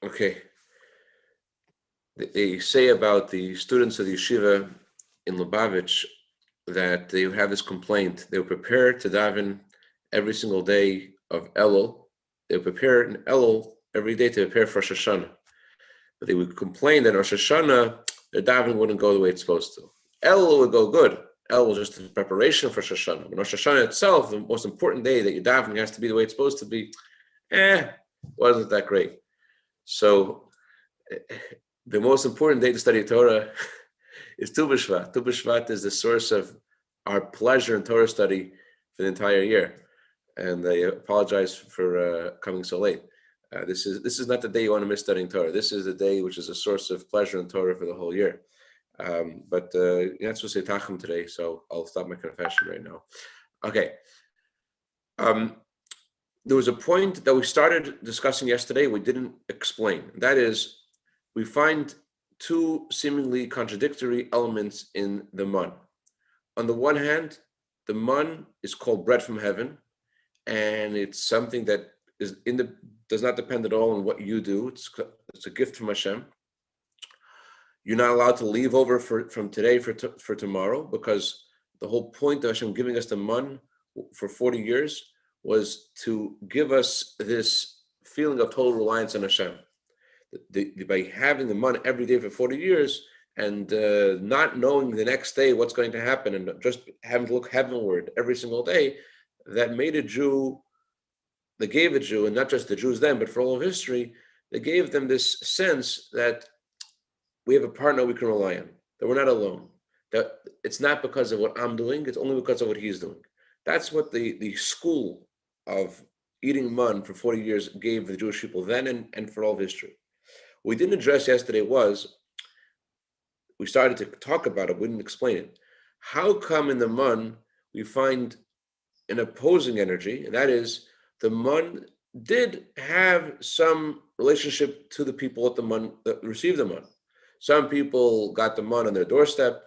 Okay. They say about the students of the yeshiva in Lubavitch that they have this complaint. They were prepared to daven every single day of Elul. They would prepare in Elul every day to prepare for Rosh Hashanah. But they would complain that Rosh Hashanah, their davening wouldn't go the way it's supposed to. Elul would go good. Elul was just a preparation for Rosh Hashanah. But Rosh Hashanah itself, the most important day that your davening has to be the way it's supposed to be, wasn't that great. So the most important day to study Torah is Tu B'Shvat. Tu B'Shvat is the source of our pleasure in Torah study for the entire year. And I apologize for coming so late. This is not the day you want to miss studying Torah. This is the day which is a source of pleasure in Torah for the whole year. But you're not supposed to say Tachum today, so I'll stop my confession right now. Okay. There was a point that we started discussing yesterday we didn't explain. That is, we find two seemingly contradictory elements in the man. On the one hand, the man is called bread from heaven, and it's something that does not depend at all on what you do. It's a gift from Hashem. You're not allowed to leave over from today for tomorrow, because the whole point of Hashem giving us the man for 40 years was to give us this feeling of total reliance on Hashem. By having the man every day for 40 years and not knowing the next day what's going to happen and just having to look heavenward every single day, that made a Jew, they gave a Jew, and not just the Jews then, but for all of history, they gave them this sense that we have a partner we can rely on, that we're not alone, that it's not because of what I'm doing, it's only because of what he's doing. That's what the school of eating man for 40 years gave the Jewish people then and for all of history. What we didn't address yesterday was, we started to talk about it, we didn't explain it. How come in the man we find an opposing energy, and that is the man did have some relationship to the people at the man that received the man. Some people got the man on their doorstep,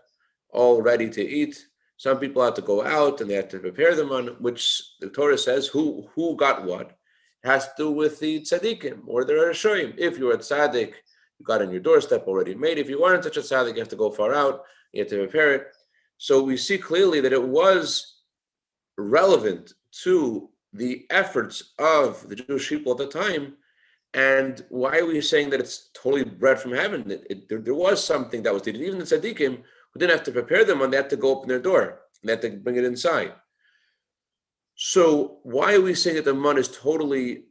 all ready to eat. Some people had to go out and they had to prepare the man, which the Torah says who got what. It has to do with the tzaddikim or the Rishonim. If you were a tzaddik, you got on your doorstep already made. If you weren't such a tzaddik, you have to go far out. You have to prepare it. So we see clearly that it was relevant to the efforts of the Jewish people at the time. And why are we saying that it's totally bread from heaven? There was something that was needed. Even the tzaddikim, who didn't have to prepare them, and they had to go open their door. And they had to bring it inside. So why are we saying that the man is totally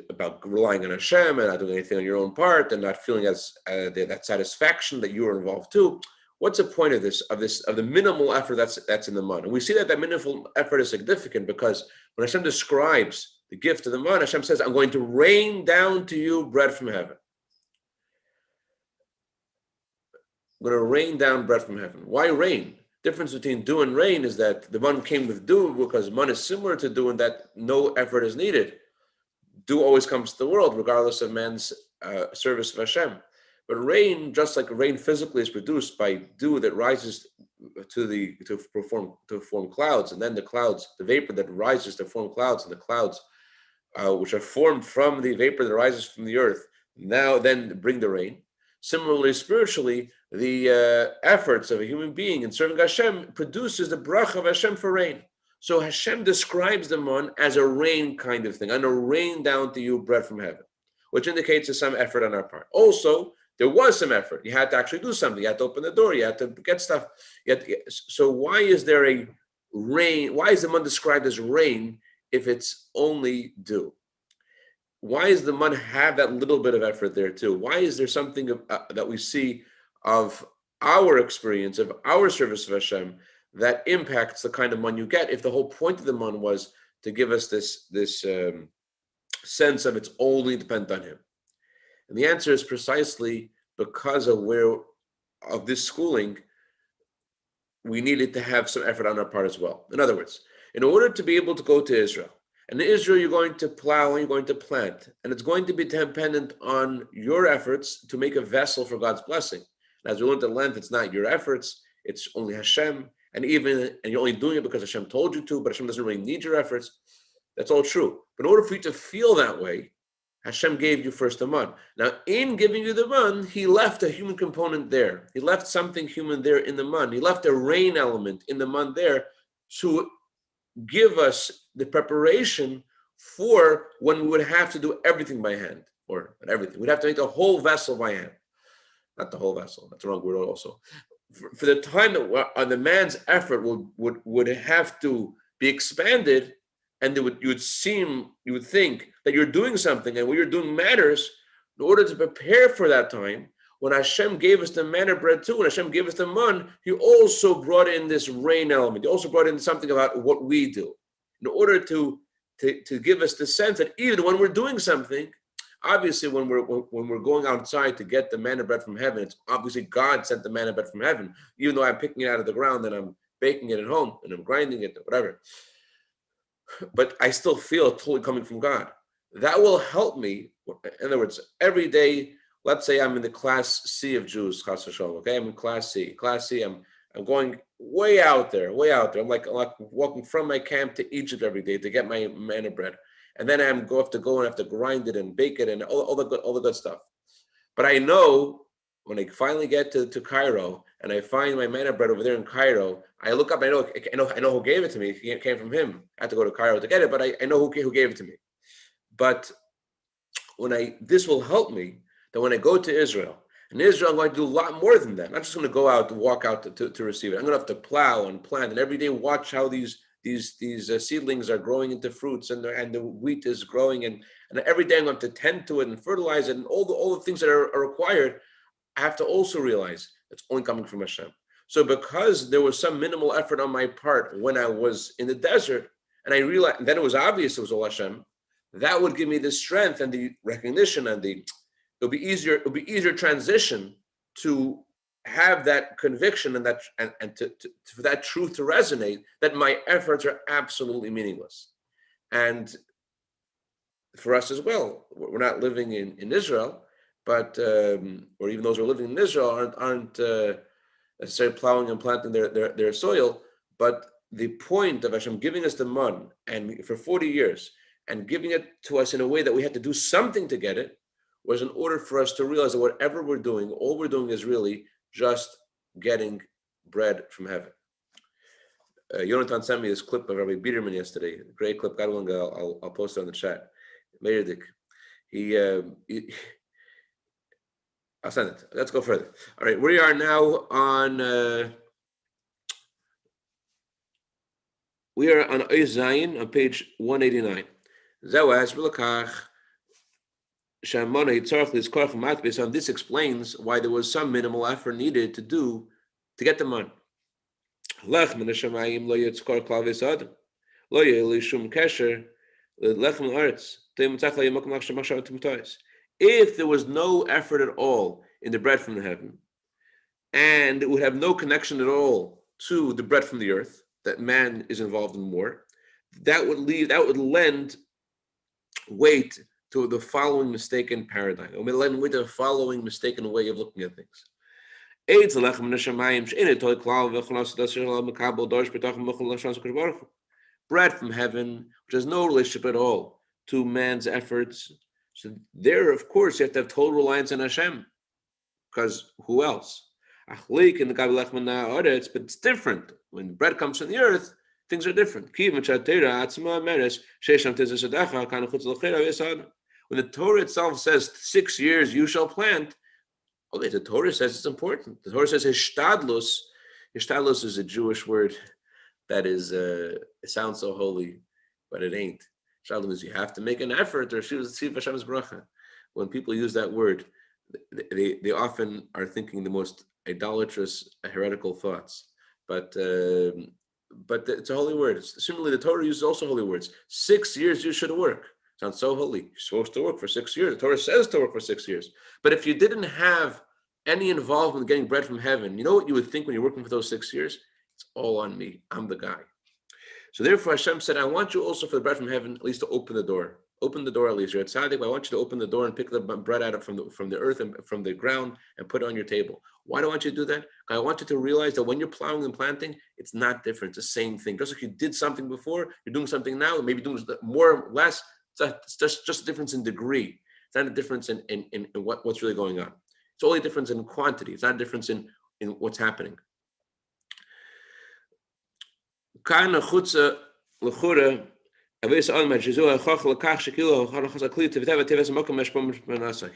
about relying on Hashem and not doing anything on your own part and not feeling that satisfaction that you are involved too? What's the point of the minimal effort that's in the man? And we see that minimal effort is significant because when Hashem describes the gift of the man, Hashem says, "I'm going to rain down to you bread from heaven." I'm going to rain down bread from heaven. Why rain? Difference between dew and rain is that the man came with dew because man is similar to dew in that no effort is needed. Dew always comes to the world regardless of man's service of Hashem. But rain, just like rain physically is produced by dew that rises to form clouds, and then the vapor that rises to form clouds, and the clouds which are formed from the vapor that rises from the earth, now then bring the rain. Similarly, spiritually, the efforts of a human being in serving Hashem produces the bracha of Hashem for rain. So Hashem describes the man as a rain kind of thing. I'm going to rain down to you bread from heaven, which indicates there's some effort on our part. Also, there was some effort. You had to actually do something. You had to open the door. You had to get stuff. So why is there a rain? Why is the man described as rain if it's only dew? Why does the man have that little bit of effort there too? Why is there something that we see of our experience, of our service of Hashem, that impacts the kind of man you get if the whole point of the man was to give us this sense of it's only dependent on him? And the answer is precisely because of this schooling, we needed to have some effort on our part as well. In other words, in order to be able to go to Israel, and in Israel you're going to plow and you're going to plant, and it's going to be dependent on your efforts to make a vessel for God's blessing. And as we learned at length, it's not your efforts, it's only Hashem, and you're only doing it because Hashem told you to, but Hashem doesn't really need your efforts. That's all true. But in order for you to feel that way, Hashem gave you first the man. Now, in giving you the man, he left a human component there. He left something human there in the man. He left a rain element in the man there to give us the preparation for when we would have to do everything by hand, or everything. We'd have to make the whole vessel by hand. Not the whole vessel, that's the wrong word also. For the time that the man's effort would have to be expanded, and you would think that you're doing something and what you're doing matters. In order to prepare for that time, when Hashem gave us the manna bread too, when Hashem gave us the man, he also brought in this rain element. He also brought in something about what we do, in order to give us the sense that even when we're doing something, obviously when we're going outside to get the manna bread from heaven, it's obviously God sent the manna bread from heaven, even though I'm picking it out of the ground and I'm baking it at home and I'm grinding it, whatever. But I still feel it totally coming from God. That will help me. In other words, every day, let's say I'm in the class C of Jews, Chas v'sholom, okay? I'm in class C. Class C, I'm going way out there. I'm like walking from my camp to Egypt every day to get my manna bread. And then I have to grind it and bake it and all the good stuff. But I know when I finally get to Cairo and I find my manna bread over there in Cairo, I look up, I know who gave it to me. It came from him. I had to go to Cairo to get it, but I know who gave it to me. But this will help me that when I go to Israel, in Israel, I'm going to do a lot more than that. I'm not just going to go out to walk out to receive it. I'm going to have to plow and plant and every day watch how these seedlings are growing into fruits and the wheat is growing and every day I'm going to tend to it and fertilize it and all the things that are required. I have to also realize it's only coming from Hashem. So because there was some minimal effort on my part when I was in the desert, and I realized, and then it was obvious it was all Hashem, that would give me the strength and the recognition and it'll be easier transition to have that conviction and for that truth to resonate, that my efforts are absolutely meaningless. And for us as well, we're not living in Israel, but or even those who are living in Israel aren't necessarily plowing and planting their soil. But the point of Hashem giving us the man and for 40 years and giving it to us in a way that we had to do something to get it was in order for us to realize that whatever we're doing, all we're doing is really just getting bread from heaven. Yonatan sent me this clip of Rabbi Biederman yesterday. Great clip. God willing, I'll post it on the chat. Meirdik. I'll send it. Let's go further. All right, we are now on. We are on Ois Zayin on page 189. This explains why there was some minimal effort needed to get the man. If there was no effort at all in the bread from the heaven, and it would have no connection at all to the bread from the earth, that man is involved in more, that would lend weight to the following mistaken paradigm. It would lend weight to the following mistaken way of looking at things. Bread from heaven, which has no relationship at all to man's efforts. So there, of course, you have to have total reliance on Hashem, because who else? But it's different. When bread comes from the earth, things are different. When the Torah itself says 6 years you shall plant, okay, the Torah says it's important. The Torah says hishtadlus. Hishtadlus is a Jewish word that is, it sounds so holy, but it ain't. Hishtadlus means you have to make an effort to receive Hashem's bracha. When people use that word, they often are thinking the most idolatrous, heretical thoughts. But it's a holy word. Similarly, the Torah uses also holy words. 6 years you should work. Sounds so holy. You're supposed to work for 6 years. The Torah says to work for 6 years. But if you didn't have any involvement in getting bread from heaven, you know what you would think when you're working for those 6 years? It's all on me. I'm the guy. So therefore Hashem said, I want you also for the bread from heaven, at least to open the door. Open the door at least. You're at tzaddik, but I want you to open the door and pick the bread out from the earth and from the ground and put it on your table. Why do I want you to do that? I want you to realize that when you're plowing and planting, it's not different. It's the same thing. Just like you did something before, you're doing something now, maybe doing more or less. It's just a difference in degree. It's not a difference in what's really going on. It's only a difference in quantity. It's not a difference in what's happening.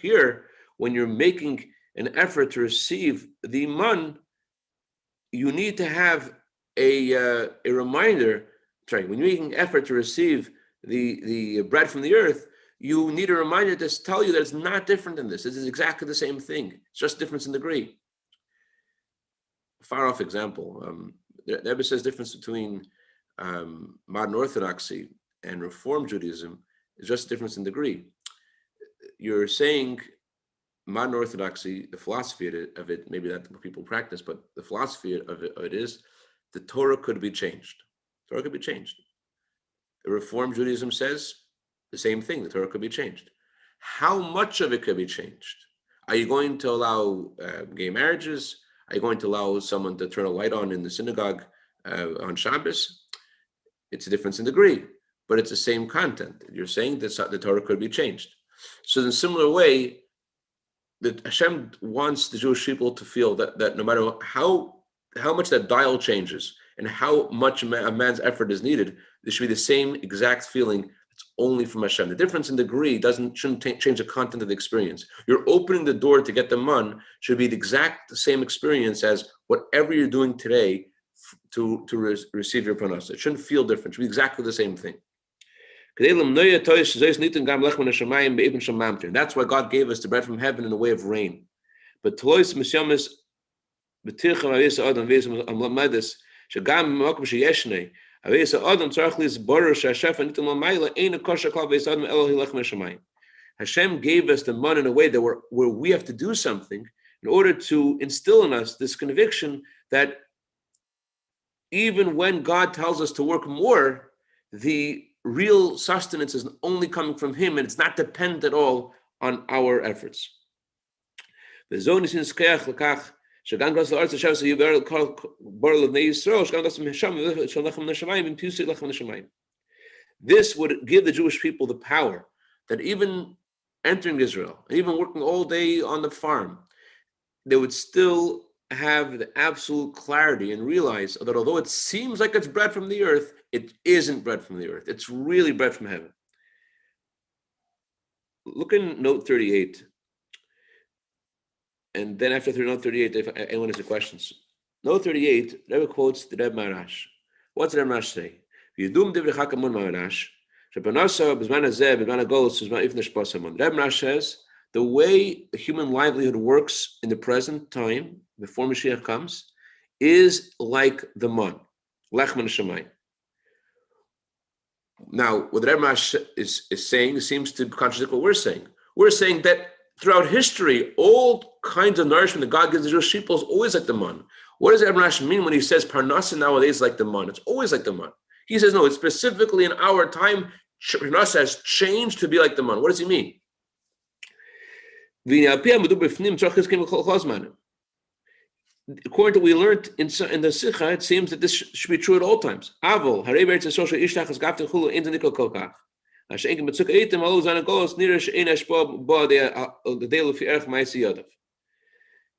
Here, when you're making an effort to receive the man, you need to have a reminder. Sorry, when you're making an effort to receive the bread from the earth, you need a reminder to tell you that it's not different than this. This is exactly the same thing. It's just difference in degree. Far off example. The Rebbe says difference between modern Orthodoxy and Reform Judaism is just a difference in degree. You're saying modern Orthodoxy, the philosophy of it, maybe not what people practice, but the philosophy of it is the Torah could be changed. The Torah could be changed. The Reform Judaism says the same thing. The Torah could be changed. How much of it could be changed? Are you going to allow gay marriages? Are you going to allow someone to turn a light on in the synagogue on Shabbos? It's a difference in degree, but it's the same content. You're saying that the Torah could be changed. So in a similar way, that Hashem wants the Jewish people to feel that no matter how much that dial changes and how much a man's effort is needed, there should be the same exact feeling. It's only from Hashem. The difference in degree shouldn't change the content of the experience. You're opening the door to get the man should be the exact same experience as whatever you're doing today to receive your parnasa. It shouldn't feel different. It should be exactly the same thing. That's why God gave us the bread from heaven in the way of rain. But Hashem gave us the man in a way that where we have to do something in order to instill in us this conviction that even when God tells us to work more, the real sustenance is only coming from Him, and it's not dependent at all on our efforts. This would give the Jewish people the power that even entering Israel, even working all day on the farm, they would still have the absolute clarity and realize that although it seems like it's bread from the earth, it isn't bread from the earth. It's really bread from heaven. Look in note 38. And then after note 38, if anyone has any questions. Note 38, Rebbe quotes the Reb Marash. What's the Reb Marash say? Reb Marash says, the way human livelihood works in the present time, before Mashiach comes, is like the man, lechman shemayim. Now, what the Rebbe Marash is saying seems to contradict what we're saying. We're saying that throughout history, all kinds of nourishment that God gives the Jewish people is always like the man. What does Rebbe Marash mean when he says parnasa nowadays is like the man? It's always like the man. He says, no, it's specifically in our time, parnasa has changed to be like the man. What does he mean? According to what we learned in the Sikha, it seems that this should be true at all times.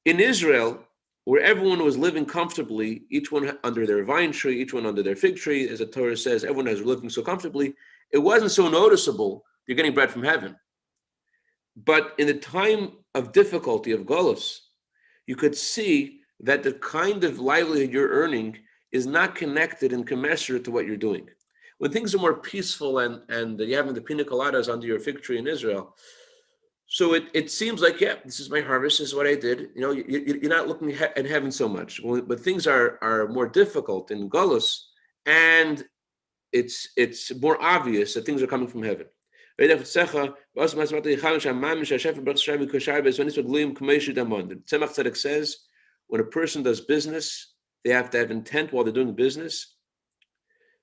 In Israel, where everyone was living comfortably, each one under their vine tree, each one under their fig tree, as the Torah says, everyone was living so comfortably, it wasn't so noticeable you're getting bread from heaven. But in the time of difficulty, of Golus, you could see that the kind of livelihood you're earning is not connected and commensurate to what you're doing. When things are more peaceful and you're having the pina coladas under your fig tree in Israel, so it seems like, yeah, this is my harvest, this is what I did. You know, you're not looking at heaven so much. But things are more difficult in Golus, and it's more obvious that things are coming from heaven. The Tzemach Tzedek says, when a person does business, they have to have intent while they're doing business,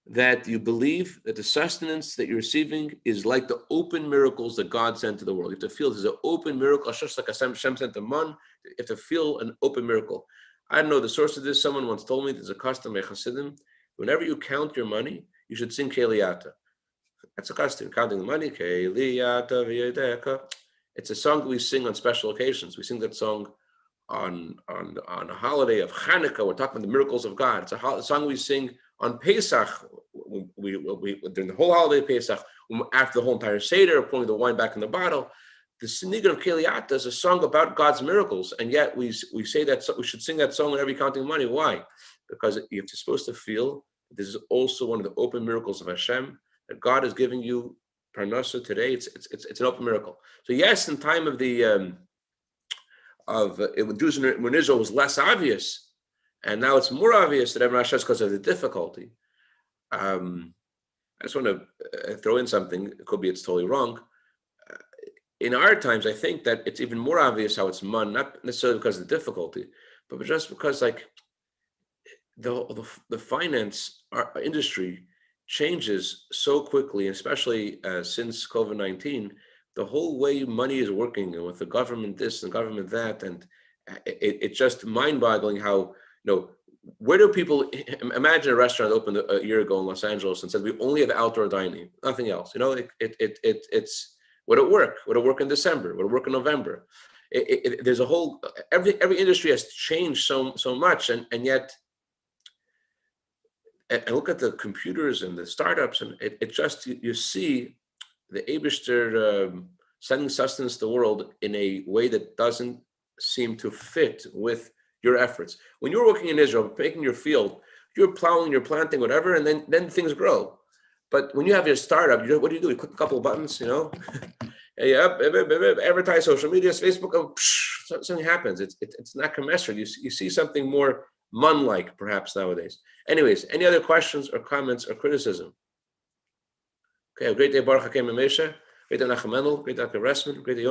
that you believe that the sustenance that you're receiving is like the open miracles that God sent to the world. You have to feel there's an open miracle, just like Hashem sent the man. You have to feel an open miracle. I don't know the source of this. Someone once told me there's a custom by Hasidim. Whenever you count your money, you should sing Keliyata. That's a custom, counting the money. Keliyata v'yedeka. It's a song that we sing on special occasions. We sing that song on a holiday of Hanukkah. We're talking about the miracles of God. It's a song we sing on Pesach. We during the whole holiday of Pesach, after the whole entire Seder, pouring the wine back in the bottle. The Sinigan of Keliata is a song about God's miracles, and yet we say that we should sing that song whenever you're counting money. Why? Because you're supposed to feel this is also one of the open miracles of Hashem, that God is giving you parnasa today. It's an open miracle. So yes, in time of the when Jews when Israel was less obvious, and now it's more obvious that everyone has because of the difficulty. I just want to throw in something. It could be it's totally wrong. In our times, I think that it's even more obvious how it's not necessarily because of the difficulty, but just because like the finance industry changes so quickly, especially since COVID-19. The whole way money is working, and with the government this and government that, and it's just mind-boggling how, where do people imagine a restaurant opened a year ago in Los Angeles and said we only have outdoor dining, nothing else. It's would it work? Would it work in December? Would it work in November? There's a whole every industry has changed so much, and yet. And look at the computers and the startups, and it just you see the Eibishter sending sustenance to the world in a way that doesn't seem to fit with your efforts. When you're working in Israel, making your field, you're plowing, you're planting, whatever, and then things grow. But when you have your startup, what do? You click a couple of buttons, advertise social media, Facebook, something happens. It's not commensurate. You see something more mun-like perhaps nowadays. Anyways, any other questions or comments or criticism? Okay, a great day, Baruch HaKem Mesha, great day, Nachum Mendel, great day, Dr. Ressman, great day.